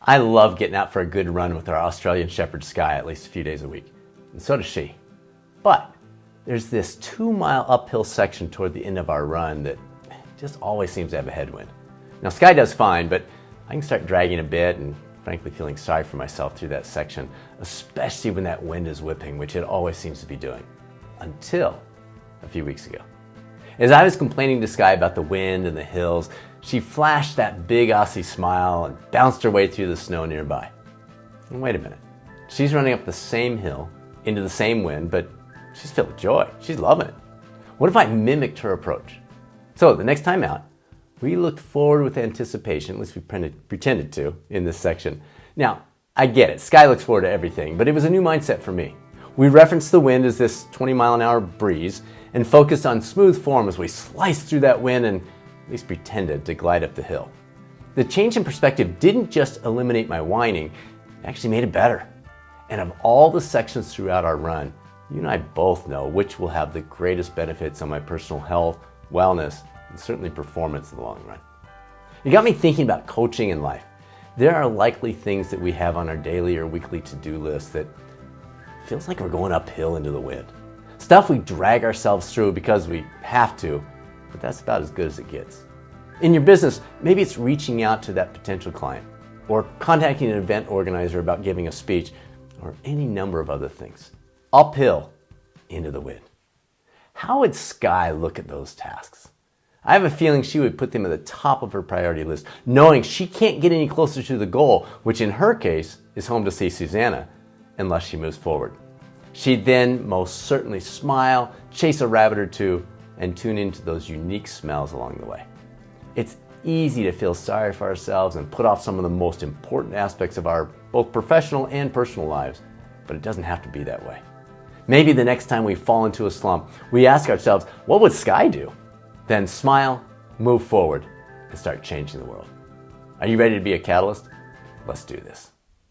I love getting out for a good run with our Australian Shepherd Skye at least a few days a week, and so does she. But there's this 2-mile uphill section toward the end of our run that just always seems to have a headwind. Now Skye does fine, but I can start dragging a bit and frankly feeling sorry for myself through that section, especially when that wind is whipping, which it always seems to be doing, until a few weeks ago. As I was complaining to Skye about the wind and the hills, she flashed that big Aussie smile and bounced her way through the snow nearby. And wait a minute, she's running up the same hill, into the same wind, but she's filled with joy. She's loving it. What if I mimicked her approach? So the next time out, we looked forward with anticipation, at least we pretended to in this section. Now, I get it, Skye looks forward to everything, but it was a new mindset for me. We referenced the wind as this 20-mile-an-hour breeze and focused on smooth form as we sliced through that wind and at least pretended to glide up the hill. The change in perspective didn't just eliminate my whining, it actually made it better. And of all the sections throughout our run, you and I both know which will have the greatest benefits on my personal health, wellness, and certainly performance in the long run. It got me thinking about coaching in life. There are likely things that we have on our daily or weekly to-do list that feels like we're going uphill into the wind. Stuff we drag ourselves through because we have to, but that's about as good as it gets. In your business, maybe it's reaching out to that potential client, or contacting an event organizer about giving a speech, or any number of other things. Uphill into the wind. How would Skye look at those tasks? I have a feeling she would put them at the top of her priority list, knowing she can't get any closer to the goal, which in her case is home to see Susanna, unless she moves forward. She'd then most certainly smile, chase a rabbit or two, and tune into those unique smells along the way. It's easy to feel sorry for ourselves and put off some of the most important aspects of our both professional and personal lives, but it doesn't have to be that way. Maybe the next time we fall into a slump, we ask ourselves, what would Skye do? Then smile, move forward, and start changing the world. Are you ready to be a catalyst? Let's do this.